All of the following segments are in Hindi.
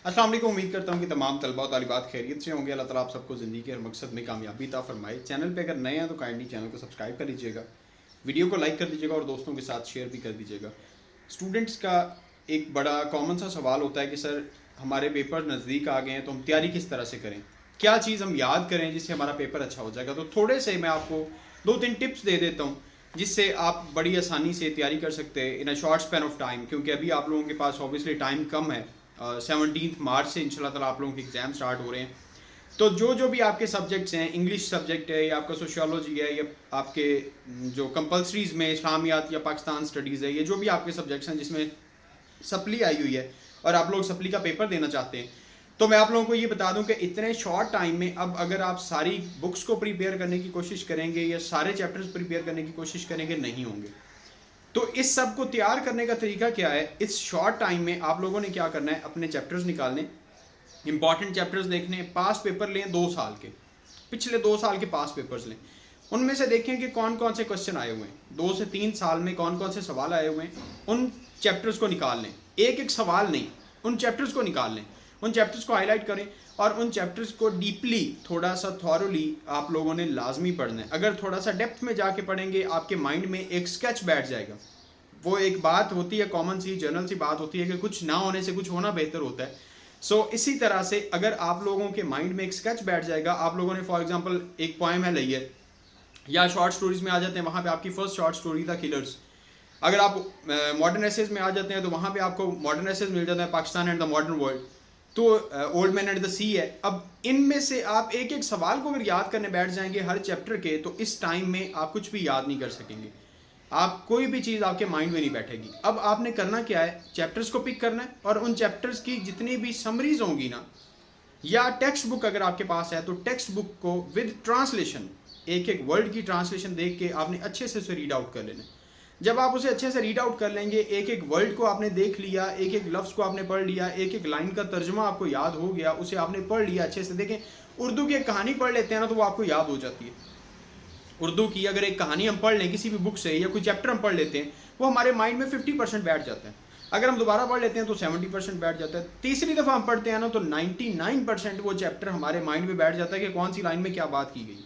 अस्सलाम वालेकुम। उम्मीद करता हूँ कि तमाम तलबा और तालिबात खैरियत से होंगे। अल्लाह ताला आप सबको ज़िंदगी के हर मकसद में कामयाबी अता फरमाए। चैनल पे अगर नए हैं तो काइंडली चैनल को सब्सक्राइब कर लीजिएगा, वीडियो को लाइक कर दीजिएगा और दोस्तों के साथ शेयर भी कर दीजिएगा। स्टूडेंट्स का एक बड़ा कॉमन सा सवाल होता है कि सर हमारे पेपर नज़दीक आ गए हैं तो हम तैयारी किस तरह से करें, क्या चीज़ हम याद करें जिससे हमारा पेपर अच्छा हो जाएगा। तो थोड़े से मैं आपको 2-3 टिप्स दे देता हूँ जिससे आप बड़ी आसानी से तैयारी कर सकते हैं in a short span of time. क्योंकि अभी आप लोगों के पास ऑब्वियसली टाइम कम है। 17 मार्च से इंशाल्लाह ताला आप लोगों के एग्ज़ाम स्टार्ट हो रहे हैं। तो जो भी आपके सब्जेक्ट्स हैं, इंग्लिश सब्जेक्ट है या आपका सोशियोलॉजी है या आपके जो कंपल्सरीज में इस्लामियात या पाकिस्तान स्टडीज़ है, ये जो भी आपके सब्जेक्ट्स हैं जिसमें सप्ली आई हुई है और आप लोग सप्ली का पेपर देना चाहते हैं, तो मैं आप लोगों को ये बता दूं कि इतने शॉर्ट टाइम में अब अगर आप सारी बुक्स को प्रिपेयर करने की कोशिश करेंगे या सारे चैप्टर्स प्रिपेयर करने की कोशिश करेंगे, नहीं होंगे। तो इस सब को तैयार करने का तरीका क्या है, इस शॉर्ट टाइम में आप लोगों ने क्या करना है, अपने चैप्टर्स निकालने, इंपॉर्टेंट चैप्टर्स देखने, पास पेपर लें 2 साल के, पिछले 2 साल के पास पेपर्स लें, उनमें से देखें कि कौन कौन से क्वेश्चन आए हुए हैं, 2 से 3 साल में कौन कौन से सवाल आए हुए हैं, उन चैप्टर्स को निकाल लें। एक एक सवाल नहीं, उन चैप्टर्स को निकाल लें, उन चैप्टर्स को हाईलाइट करें और उन चैप्टर्स को डीपली थोड़ा सा थॉरली आप लोगों ने लाजमी पढ़ना है। अगर थोड़ा सा डेप्थ में जाके पढ़ेंगे आपके माइंड में एक स्केच बैठ जाएगा। वो एक बात होती है, कॉमन सी जनरल सी बात होती है कि कुछ ना होने से कुछ होना बेहतर होता है। सो इसी तरह से अगर आप लोगों के माइंड में एक स्केच बैठ जाएगा, आप लोगों ने फॉर एग्जांपल एक पोएम है ली है या शॉर्ट स्टोरीज में आ जाते हैं, वहाँ पे आपकी फर्स्ट शॉर्ट स्टोरी था किलर्स। अगर आप मॉडर्न एसेज में आ जाते हैं तो वहाँ पे आपको मॉडर्न एसेज मिल जाता है, Pakistan and the modern world, तो ओल्ड मैन एंड द सी है। अब इनमें से आप एक एक सवाल को अगर याद करने बैठ जाएंगे हर चैप्टर के, तो इस टाइम में आप कुछ भी याद नहीं कर सकेंगे, आप कोई भी चीज़ आपके माइंड में नहीं बैठेगी। अब आपने करना क्या है, चैप्टर्स को पिक करना है और उन चैप्टर्स की जितनी भी समरीज होंगी ना, या टेक्स्ट बुक अगर आपके पास है तो टेक्स्ट बुक को विद ट्रांसलेशन, एक एक वर्ड की ट्रांसलेशन देख के आपने अच्छे से उसे रीड आउट कर लेना। जब आप उसे अच्छे से रीड आउट कर लेंगे, एक एक वर्ड को आपने देख लिया, एक एक लफ्ज़ को आपने पढ़ लिया, एक एक लाइन का तर्जुमा आपको याद हो गया, उसे आपने पढ़ लिया अच्छे से। देखें, उर्दू की एक कहानी पढ़ लेते हैं ना तो वो आपको याद हो जाती है। उर्दू की अगर एक कहानी हम पढ़ लें किसी भी बुक से या कोई चैप्टर हम पढ़ लेते हैं, वो हमारे माइंड में 50% बैठ जाता है। अगर हम दोबारा पढ़ लेते हैं तो 70% बैठ जाता है। तीसरी दफ़ा हम पढ़ते हैं ना तो 99% वो चैप्टर हमारे माइंड में बैठ जाता है कि कौन सी लाइन में क्या बात की गई।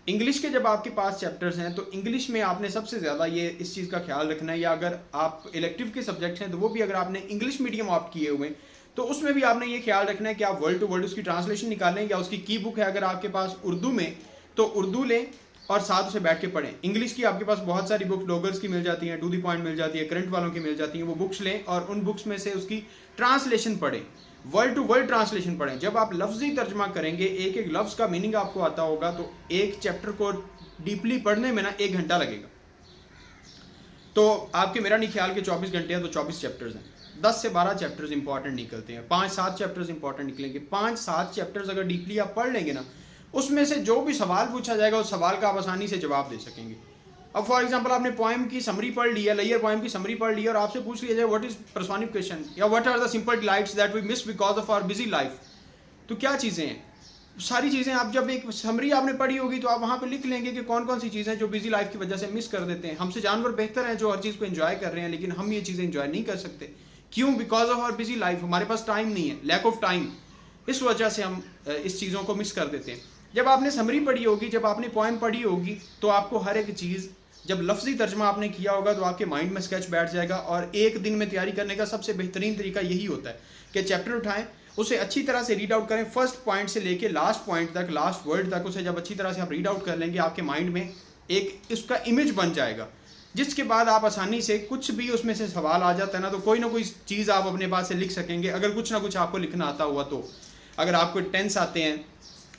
इंग्लिश के जब आपके पास चैप्टर्स हैं तो इंग्लिश में आपने सबसे ज़्यादा ये इस चीज़ का ख्याल रखना है, या अगर आप इलेक्टिव के सब्जेक्ट्स हैं तो वो भी अगर आपने इंग्लिश मीडियम ऑप्ट किए हुए हैं तो उसमें भी आपने ये ख्याल रखना है कि आप वर्ड टू वर्ड उसकी ट्रांसलेशन निकालें, या उसकी की बुक है अगर आपके पास उर्दू में तो उर्दू लें और साथ उसे बैठ के पढ़ें। इंग्लिश की आपके पास बहुत सारी बुक्स ब्लॉगर्स की मिल जाती हैं, टू द पॉइंट मिल जाती है, करंट वालों की मिल जाती हैं, वो बुक्स लें और उन बुक्स में से उसकी ट्रांसलेशन पढ़ें, वर्ड टू वर्ड ट्रांसलेशन पढ़ें। जब आप लफ्जी तर्जमा करेंगे, एक एक लफ्ज़ का मीनिंग आपको आता होगा, तो एक चैप्टर को डीपली पढ़ने में ना 1 घंटा लगेगा। तो आपके, मेरा नहीं ख्याल कि 24 घंटे हैं तो 24 चैप्टर्स हैं, 10 से 12 चैप्टर्स इंपॉर्टेंट निकलते हैं, 5-7 चैप्टर्स इंपॉर्टेंट निकलेंगे। 5-7 चैप्टर्स अगर डीपली आप पढ़ लेंगे ना, उसमें से जो भी सवाल पूछा जाएगा उस सवाल का आप आसानी से जवाब दे सकेंगे। अब फॉर एग्जांपल आपने पोएम की समरी पढ़ ली है, लेयर पोएम की समरी पढ़ ली है और आपसे पूछ लिया जाए व्हाट इज पर्सोनिफिकेशन या what are the simple delights that we miss because of our busy life, तो क्या चीज़ें हैं, सारी चीज़ें आप जब एक समरी आपने पढ़ी होगी तो आप वहाँ पे लिख लेंगे कि कौन कौन सी चीज़ें जो बिजी लाइफ की वजह से मिस कर देते हैं। हमसे जानवर बेहतर हैं जो हर चीज़ को एंजॉय कर रहे हैं, लेकिन हम ये चीज़ें एंजॉय नहीं कर सकते। क्यों? Because of our busy life, हमारे पास टाइम नहीं है, लैक ऑफ टाइम, इस वजह से हम इस चीज़ों को मिस कर देते हैं। जब आपने समरी पढ़ी होगी, जब आपने पोएम पढ़ी होगी, तो आपको हर एक चीज़, जब लफ्जी तर्जमा आपने किया होगा तो आपके माइंड में स्केच बैठ जाएगा। और एक दिन में तैयारी करने का सबसे बेहतरीन तरीका यही होता है कि चैप्टर उठाएं, उसे अच्छी तरह से रीड आउट करें, फर्स्ट पॉइंट से लेके लास्ट पॉइंट तक, लास्ट वर्ड तक, उसे जब अच्छी तरह से आप रीड आउट कर लेंगे, आपके माइंड में एक उसका इमेज बन जाएगा, जिसके बाद आप आसानी से कुछ भी उसमें से सवाल आ जाता है ना तो कोई चीज़ आप अपने पास से लिख सकेंगे, अगर कुछ ना कुछ आपको लिखना आता हुआ तो। अगर आपको टेंस आते हैं,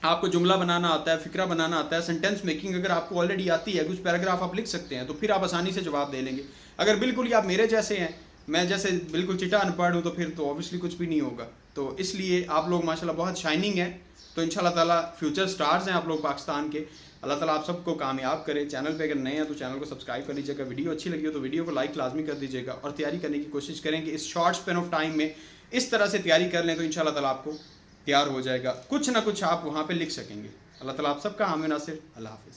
आपको जुमला बनाना आता है, फिक्रा बनाना आता है, सेंटेंस मेकिंग अगर आपको ऑलरेडी आती है, कुछ पैराग्राफ आप लिख सकते हैं, तो फिर आप आसानी से जवाब दे लेंगे। अगर बिल्कुल ही आप मेरे जैसे हैं, मैं जैसे बिल्कुल चिटा अनपढ़ हूँ, तो फिर तो ऑब्वियसली कुछ भी नहीं होगा। तो इसलिए आप लोग माशाल्लाह बहुत शाइनिंग है, तो इंशाल्लाह ताला फ्यूचर स्टार्स हैं आप लोग पाकिस्तान के। अल्लाह ताला आप सबको कामयाब करे। चैनल पे अगर नए हैं तो चैनल को सब्सक्राइब कर लीजिएगा, वीडियो अच्छी लगी हो तो वीडियो को लाइक लाजमी कर दीजिएगा और तैयारी करने की कोशिश करें कि इस शॉर्ट स्पेन ऑफ टाइम में इस तरह से तैयारी कर लें तो इंशाल्लाह ताला आपको तैयार हो जाएगा, कुछ ना कुछ आप वहाँ पे लिख सकेंगे। अल्लाह ताला आप सबका हामी नासिर। अल्लाह हाफिज़।